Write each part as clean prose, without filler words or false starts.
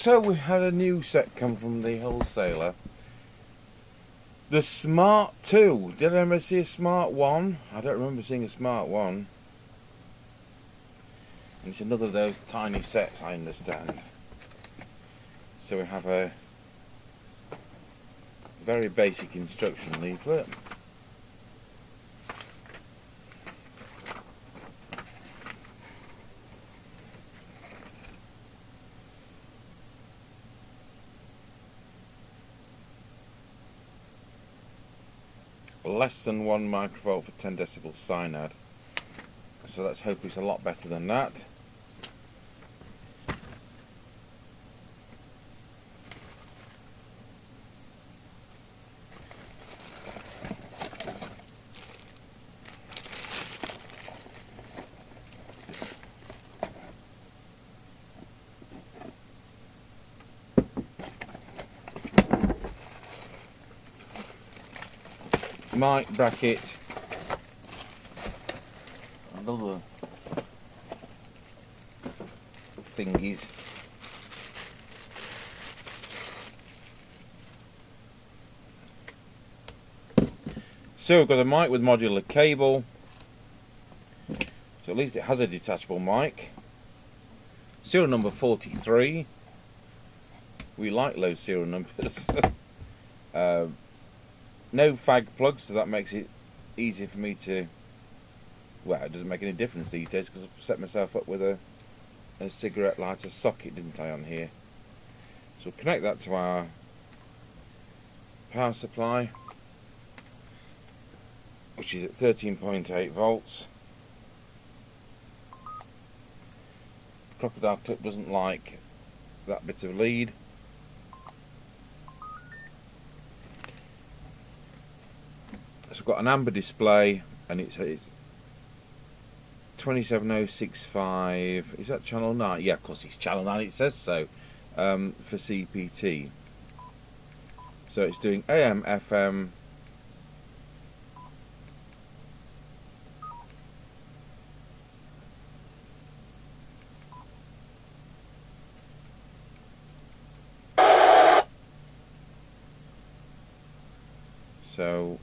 So we had a new set come from the wholesaler. The Smart 2. Did I ever see a Smart 1? I don't remember seeing a Smart 1. And it's another of those tiny sets, I understand. So we have a very basic instruction leaflet. Less than 1 microvolt for 10 decibel cyanide. So let's hope it's a lot better than that. Mic bracket, and other thingies. So we've got a mic with modular cable, so at least it has a detachable mic. Serial number 43. We like low serial numbers. No fag plugs, so that makes it easy for me to... Well, it doesn't make any difference these days because I've set myself up with a cigarette lighter socket, didn't I, on here. So we'll connect that to our power supply, which is at 13.8 volts. Crocodile clip doesn't like that bit of lead. So we've got an amber display, and it's 27065. Is that channel 9? Yeah, of course it's channel 9, it says so, for CPT. So it's doing AM, FM, so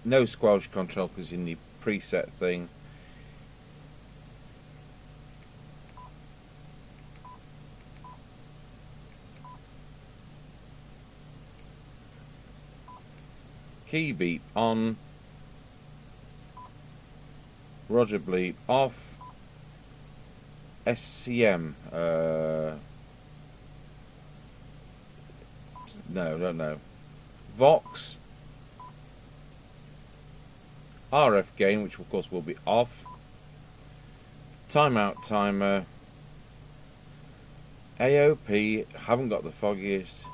no squelch control because in the preset thing. Key beep on, Roger bleep off, SCM, no, don't know, Vox, RF gain, which of course will be off, timeout timer, AOP, haven't got the foggiest,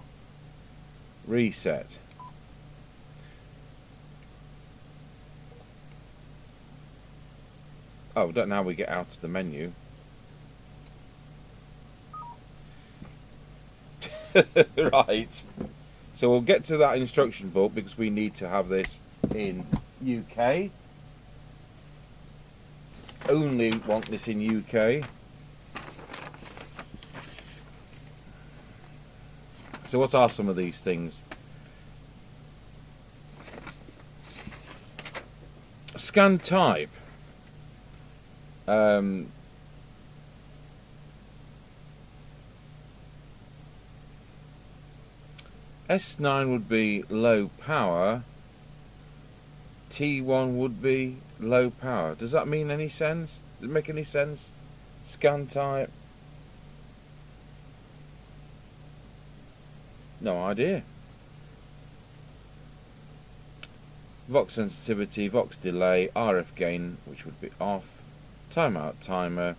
reset. Oh, I don't know how we get out of the menu. Right. So we'll get to that instruction book because we need to have this in UK. Only want this in UK. So what are some of these things? Scan type. S9 would be low power. T1 would be low power. Does that mean any sense? Does it make any sense? Scan type? No idea. Vox sensitivity, Vox delay, RF gain, which would be off. Timeout timer.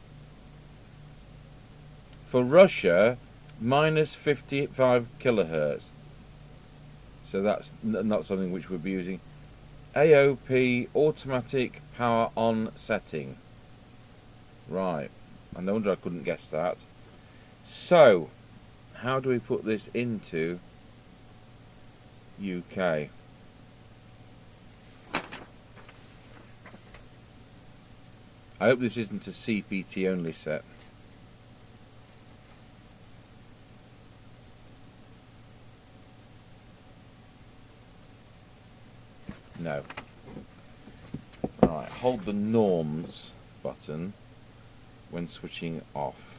For Russia, minus 55 kilohertz. So that's not something which we'll be using. AOP, automatic power on setting. Right. And no wonder I couldn't guess that. So, how do we put this into UK? I hope this isn't a CPT only set. hold the norms button when switching off.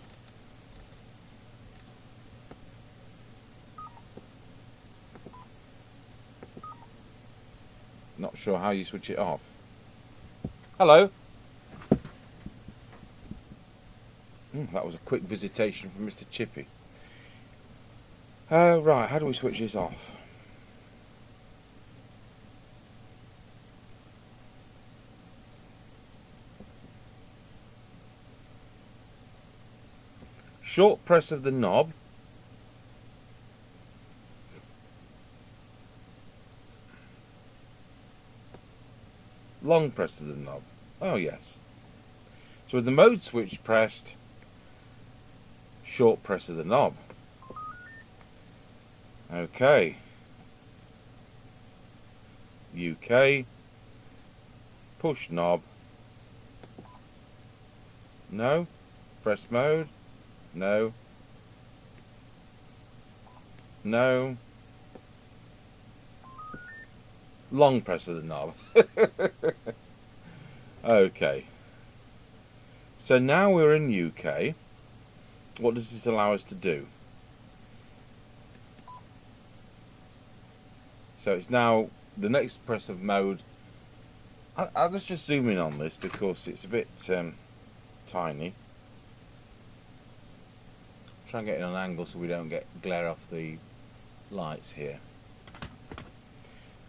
Not sure how you switch it off. Hello. That was a quick visitation from Mr. Chippy. Right, how do we switch this off? Short press of the knob. Long press of the knob. Oh yes. So with the mode switch pressed, short press of the knob. Okay. UK. Push knob. No. Press mode. No. No. Long press of the knob. Okay. So now we're in UK. What does this allow us to do? So it's now the next press of mode. Let's just zoom in on this because it's a bit tiny. Try and get it on an angle so we don't get glare off the lights here.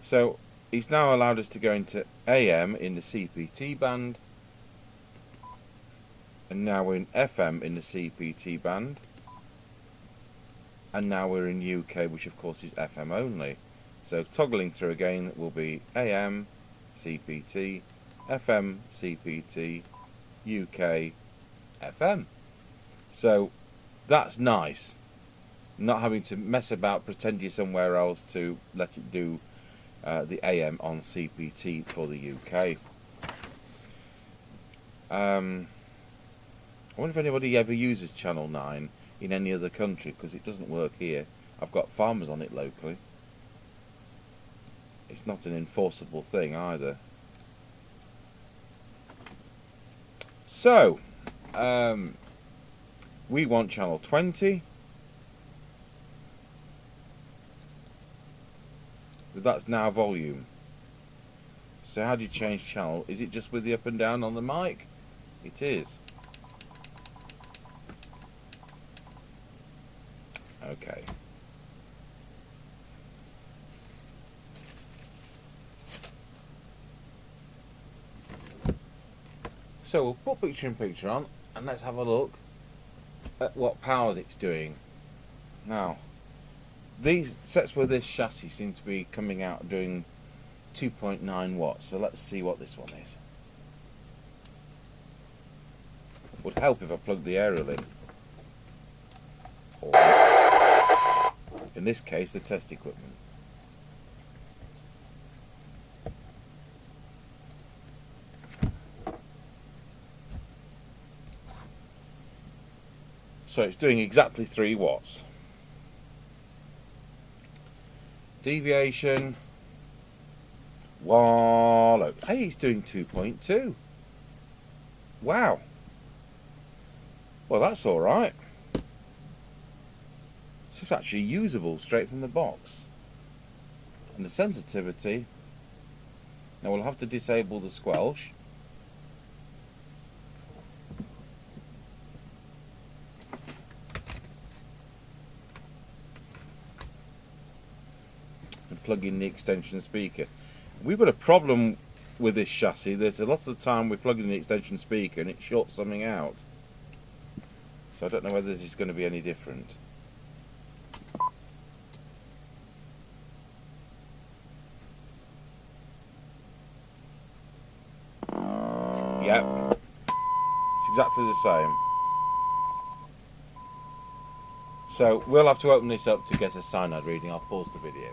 So it's now allowed us to go into AM in the CPT band, and now we're in FM in the CPT band, and now we're in UK, which of course is FM only. So toggling through again will be AM, CPT, FM, CPT, UK, FM. So that's nice. Not having to mess about, pretend you're somewhere else to let it do the AM on CPT for the UK. I wonder if anybody ever uses Channel 9 in any other country, because it doesn't work here. I've got farmers on it locally. It's not an enforceable thing either. So, we want channel 20. That's now volume. So how do you change channel? Is it just with the up and down on the mic? It is. Okay. So we'll put picture in picture on and let's have a look at what powers it's doing. Now, these sets with this chassis seem to be coming out doing 2.9 watts, so let's see what this one is. Would help if I plugged the aerial in. Or, in this case, the test equipment. So it's doing exactly 3 watts. Deviation. Wallow. Hey, it's doing 2.2. Wow. Well, that's alright. So it's actually usable straight from the box. And the sensitivity. Now we'll have to disable the squelch. Plug in the extension speaker. We've got a problem with this chassis. There's a lot of the time we plug in the extension speaker and it shorts something out. So I don't know whether this is going to be any different. Yep, it's exactly the same. So we'll have to open this up to get a cyanide reading. I'll pause the video.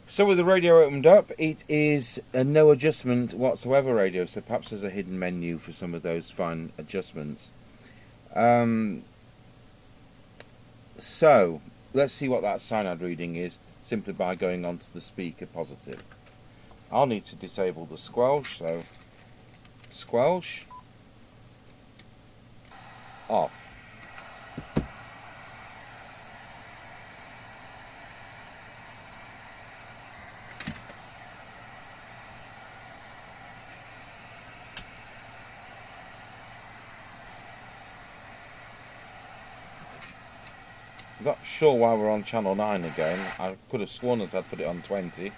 So with the radio opened up, it is a no adjustment whatsoever radio, so perhaps there's a hidden menu for some of those fine adjustments. So let's see what that cyanide reading is simply by going onto the speaker positive. I'll need to disable the squelch, so squelch off. I'm not sure why we're on channel 9 again. I could have sworn as I'd put it on 20.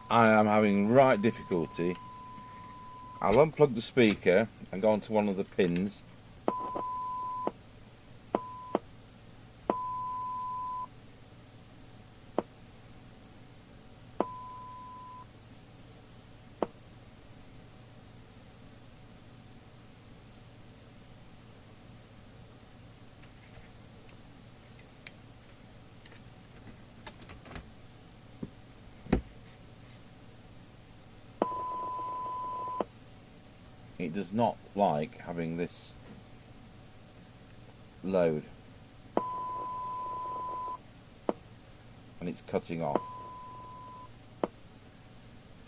I am having right difficulty. I'll unplug the speaker and go onto one of the pins. It does not like having this load, and it's cutting off.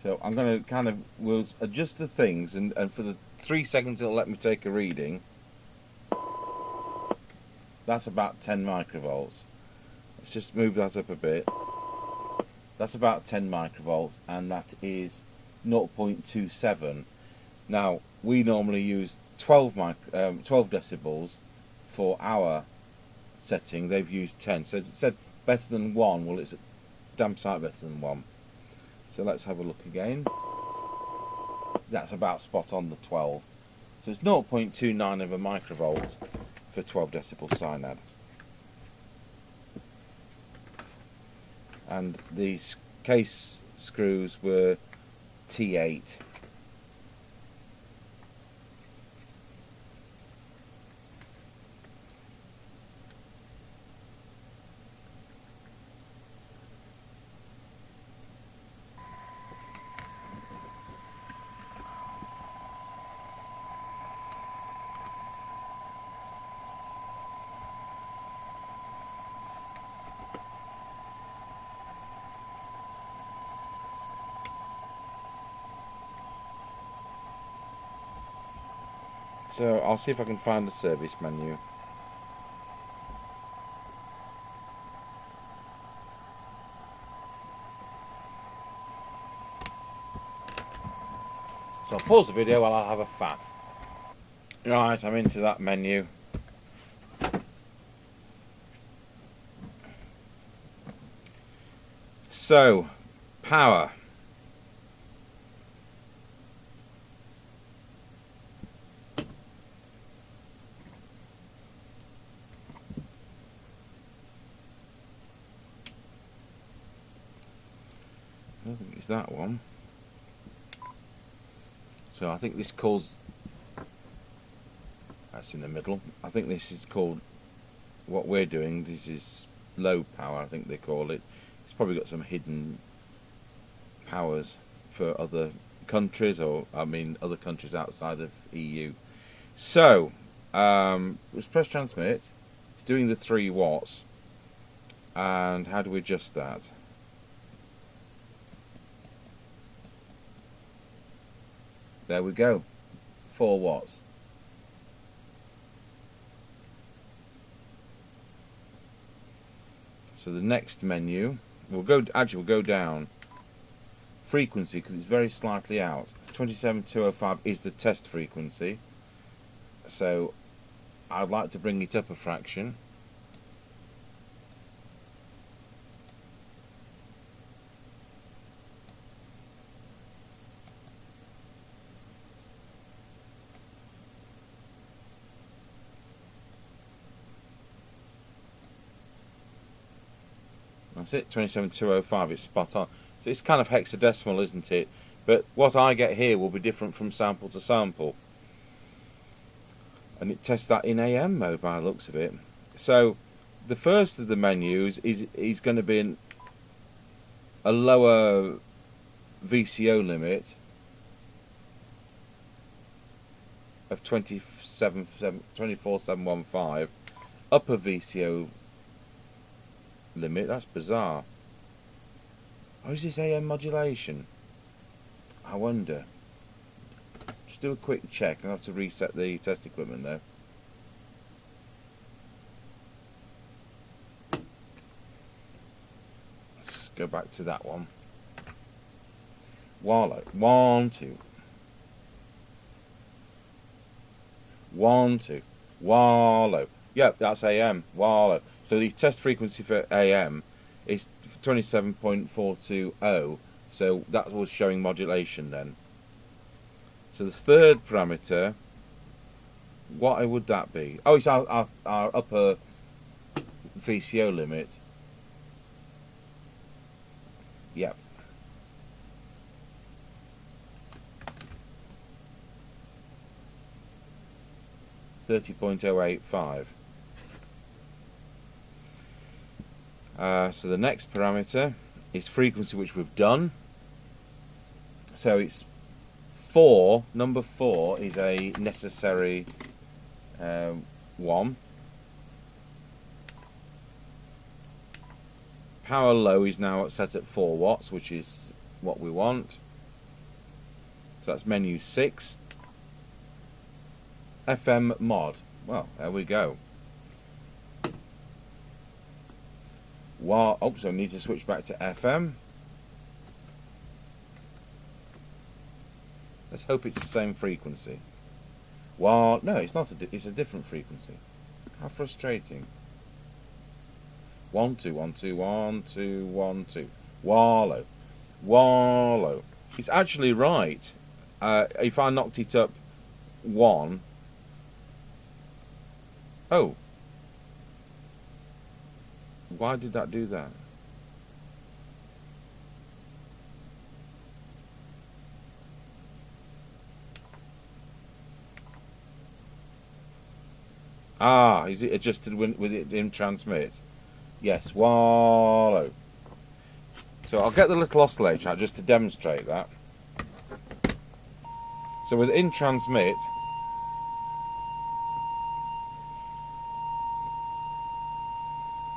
So I'm going to kind of will adjust the things, and for the 3 seconds it'll let me take a reading. That's about 10 microvolts. Let's just move that up a bit. That's about 10 microvolts, and that is 0.27. Now, we normally use 12 decibels for our setting. They've used 10. So it said better than 1. Well, it's a damn sight better than 1. So let's have a look again. That's about spot on the 12. So it's 0.29 of a microvolt for 12 decibel cyanide. And these case screws were T8. So I'll see if I can find the service menu. So I'll pause the video while I have a faff. Right, I'm into that menu. So, power. I don't think it's that one. So I think this calls, that's in the middle. I think this is called, what we're doing, this is low power, I think they call it. It's probably got some hidden powers for other countries, or I mean other countries outside of EU. So, let's press transmit. It's doing the 3 watts. And how do we adjust that? There we go, 4 watts. So the next menu, we'll go down. Frequency, because it's very slightly out. 27205 is the test frequency. So I'd like to bring it up a fraction. That's it, 27205, it's spot on. So it's kind of hexadecimal, isn't it? But what I get here will be different from sample to sample. And it tests that in AM mode by the looks of it. So the first of the menus is going to be a lower VCO limit of 24715, upper VCO limit. That's bizarre. Oh, is this AM modulation? I wonder. Just do a quick check. I'll have to reset the test equipment though. Let's go back to that one. Wallow. 1, 2. 1, 2. Wallow. Yep, that's AM. Wallow. So the test frequency for AM is 27.420. So that was showing modulation then. So the third parameter, what would that be? Oh, it's our upper VCO limit. Yep. .085. So the next parameter is frequency, which we've done. So it's 4. Number 4 is a necessary one. Power low is now set at 4 watts, which is what we want. So that's menu 6. FM mod. Well, there we go. Oh, so I need to switch back to FM. Let's hope it's the same frequency. No, it's not. It's a different frequency. How frustrating. 1 2 1 2 1 2 1 2. Wallow. Wallow. It's actually right. If I knocked it up 1. Oh. Why did that do that? Ah, is it adjusted with it in transmit? Yes, wallow. So I'll get the little oscillator out just to demonstrate that. So with in transmit,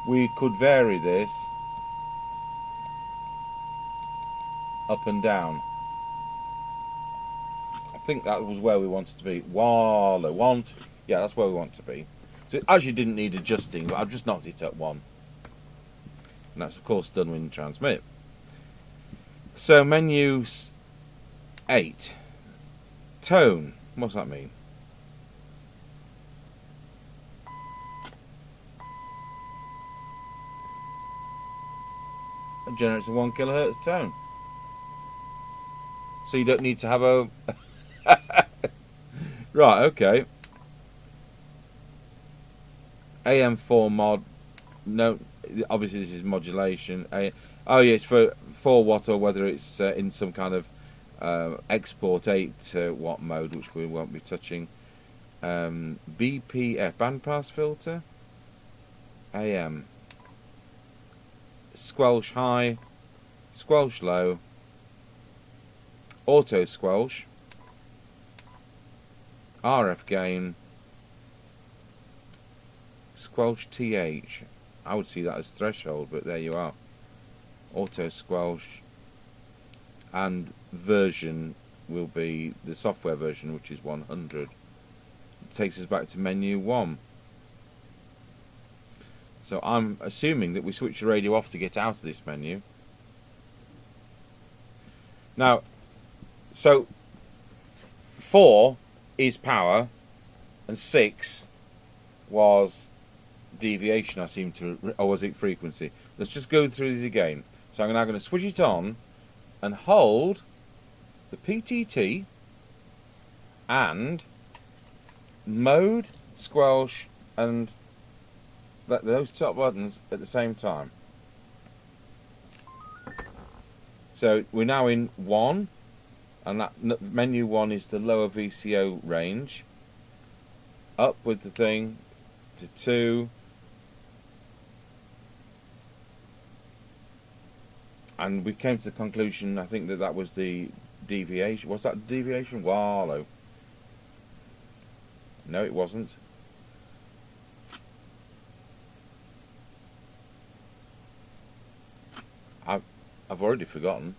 we could vary this up and down. I think that was where we wanted to be. Wallow. 1 2. Yeah, that's where we want to be. So it actually didn't need adjusting, but I've just knocked it at 1. And that's of course done when you transmit. So menu 8. Tone. What's that mean? It generates a 1 kilohertz tone. So you don't need to have a... Right, okay. AM4 mod. No, obviously this is modulation. Oh yeah, it's for 4 watt, or whether it's in some kind of export 8 watt mode, which we won't be touching. BPF, bandpass filter. AM. Squelch high, squelch low, auto squelch, RF gain, squelch TH. I would see that as threshold, but there you are. Auto squelch, and version will be the software version, which is 100. It takes us back to menu 1. So I'm assuming that we switch the radio off to get out of this menu. Now, so 4 is power, and 6 was deviation, I seem to, or was it frequency? Let's just go through these again. So I'm now going to switch it on and hold the PTT and mode, squelch, and those top buttons at the same time. So we're now in 1, and that menu 1 is the lower VCO range. Up with the thing to 2. And we came to the conclusion, I think, that that was the deviation. Was that deviation? Wallow. No, it wasn't. I've already forgotten.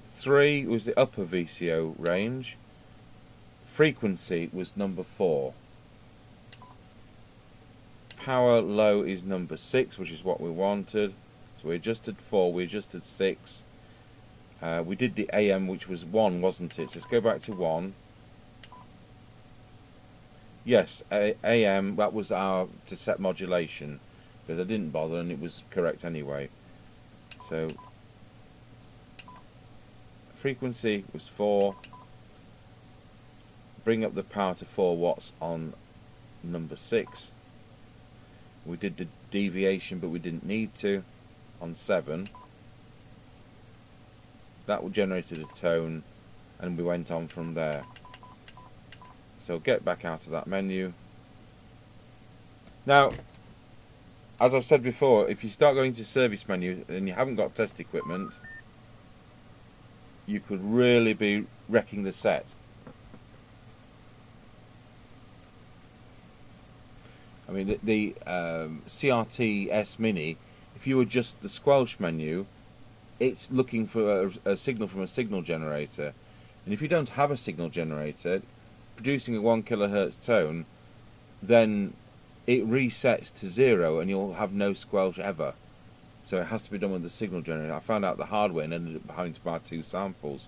3 was the upper VCO range. Frequency was number 4. Power low is number 6, which is what we wanted. So we adjusted 4, we adjusted 6. We did the AM, which was 1, wasn't it? So let's go back to 1. Yes, AM, that was our to set modulation, but I didn't bother and it was correct anyway. So frequency was 4. Bring up the power to 4 watts on number 6. We did the deviation, but we didn't need to on 7. That generated a tone, and we went on from there. So get back out of that menu. Now, as I've said before, if you start going to service menu and you haven't got test equipment, you could really be wrecking the set. I mean, the CRT S Mini, if you adjust the squelch menu, it's looking for a signal from a signal generator. And if you don't have a signal generator, producing a 1 kilohertz tone, then it resets to 0 and you'll have no squelch ever. So it has to be done with the signal generator. I found out the hard way and ended up having to buy 2 samples.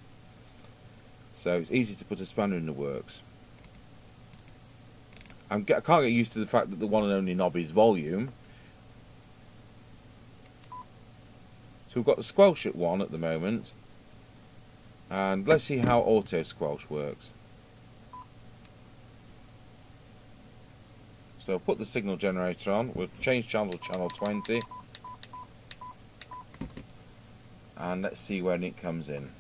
So it's easy to put a spanner in the works. I can't get used to the fact that the one and only knob is volume. So we've got the squelch at 1 at the moment. And let's see how auto squelch works. So I'll put the signal generator on. We'll change channel to channel 20. And let's see when it comes in.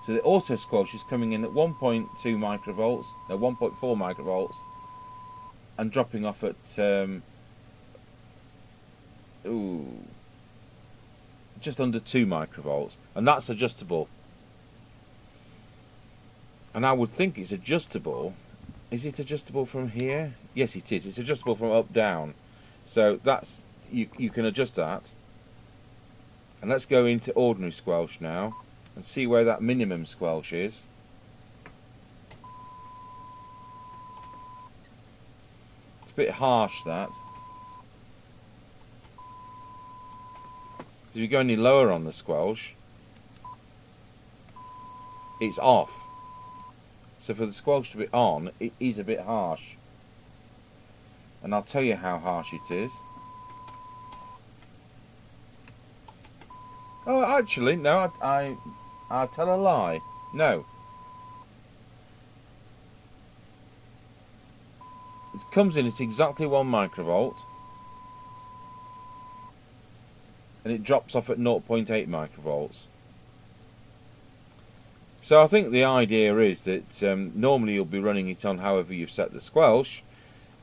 So the auto squelch is coming in at 1.2 microvolts, no, 1.4 microvolts, and dropping off at just under 2 microvolts, and that's adjustable. And I would think it's adjustable. Is it adjustable from here? Yes, it is. It's adjustable from up down. So that's you can adjust that. And let's go into ordinary squelch now and see where that minimum squelch is. It's a bit harsh, that. If you go any lower on the squelch, it's off. So for the squelch to be on, it is a bit harsh. And I'll tell you how harsh it is. Oh, actually, no, I'll tell a lie. No. It comes in at exactly 1 microvolt. And it drops off at 0.8 microvolts. So I think the idea is that normally you'll be running it on however you've set the squelch.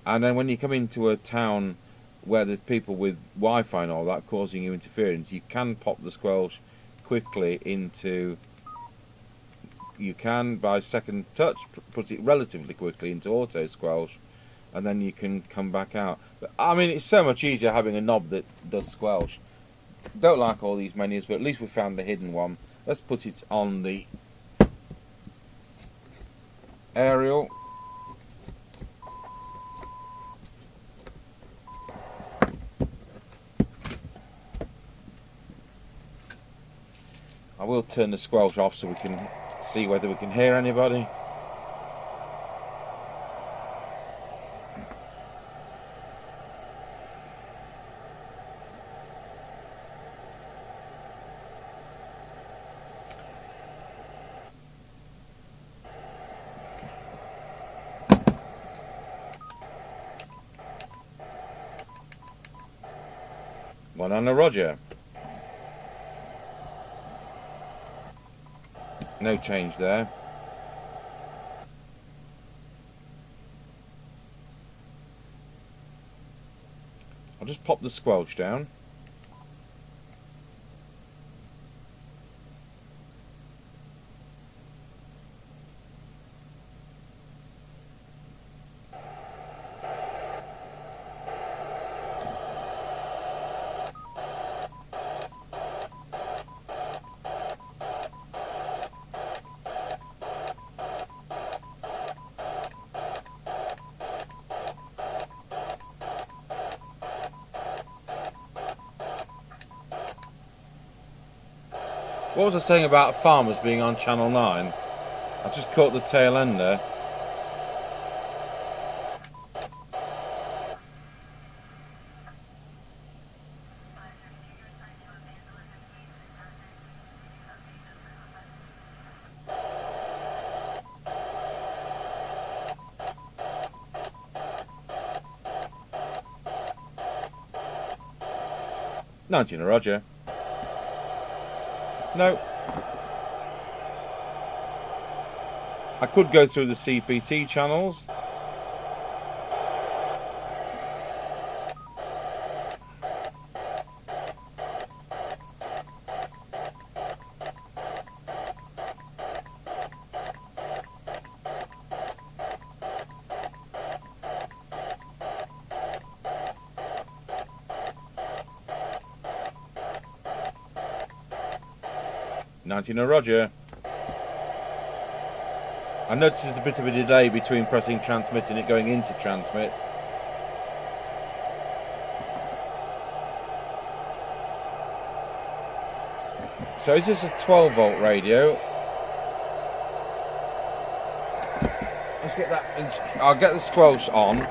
And then when you come into a town where there's people with Wi-Fi and all that causing you interference, you can pop the squelch quickly into... You can, by second touch, put it relatively quickly into auto squelch, and then you can come back out. But, I mean, it's so much easier having a knob that does squelch. Don't like all these menus, but at least we found the hidden one. Let's put it on the aerial. I will turn the squelch off so we can see whether we can hear anybody. Banana Roger. No change there. I'll just pop the squelch down. What was I saying about farmers being on Channel 9? I just caught the tail end there. $19 Roger. No. I could go through the CPT channels. $19 Roger. I noticed there's a bit of a delay between pressing transmit and it going into transmit. So is this a 12 volt radio? Let's get that. I'll get the squelch on.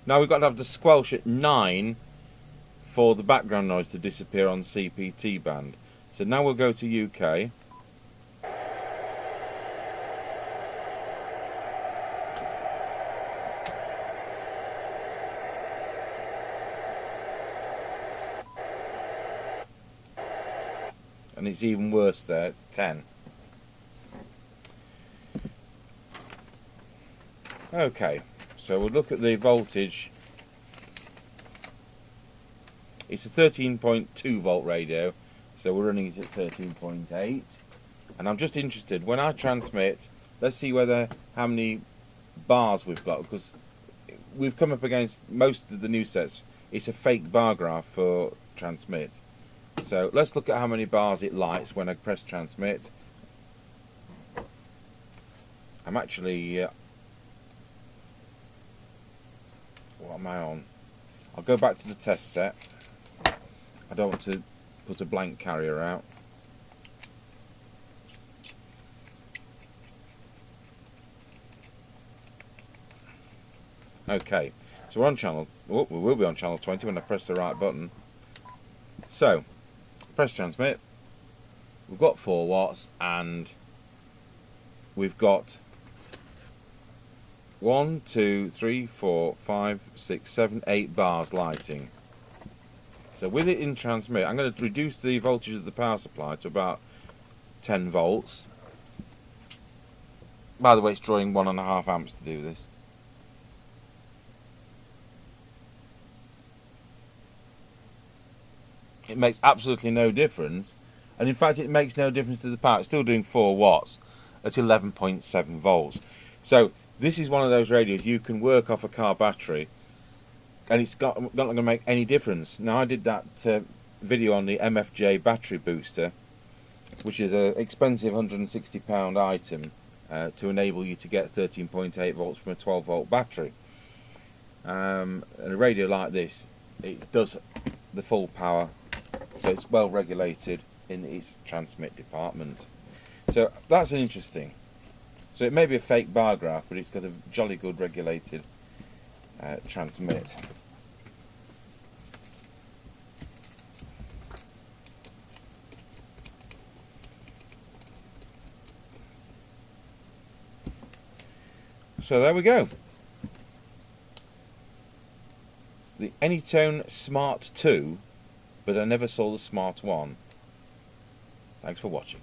Now we've got to have the squelch at 9 for the background noise to disappear on CPT band. So now we'll go to UK. And it's even worse there, it's 10. Okay. So we'll look at the voltage. It's a 13.2 volt radio, so we're running it at 13.8. And I'm just interested, when I transmit, let's see how many bars we've got, because we've come up against most of the new sets. It's a fake bar graph for transmit. So let's look at how many bars it lights when I press transmit. I'm actually... what am I on? I'll go back to the test set. I don't want to put a blank carrier out. Okay, so we're on channel. Oh, we will be on channel 20 when I press the right button. So, press transmit. We've got 4 watts and we've got 1, 2, 3, 4, 5, 6, 7, 8 bars lighting. So with it in transmit, I'm going to reduce the voltage of the power supply to about 10 volts. By the way, it's drawing 1.5 amps to do this. It makes absolutely no difference, and in fact it makes no difference to the power. It's still doing 4 watts at 11.7 volts. So this is one of those radios you can work off a car battery, and it's not going to make any difference. Now I did that video on the MFJ battery booster, which is an expensive £160 item to enable you to get 13.8 volts from a 12 volt battery. And a radio like this, it does the full power, so it's well regulated in its transmit department. So that's interesting. So it may be a fake bar graph, but it's got a jolly good regulated transmit. So there we go. The Anytone Smart 2, but I never saw the Smart 1. Thanks for watching.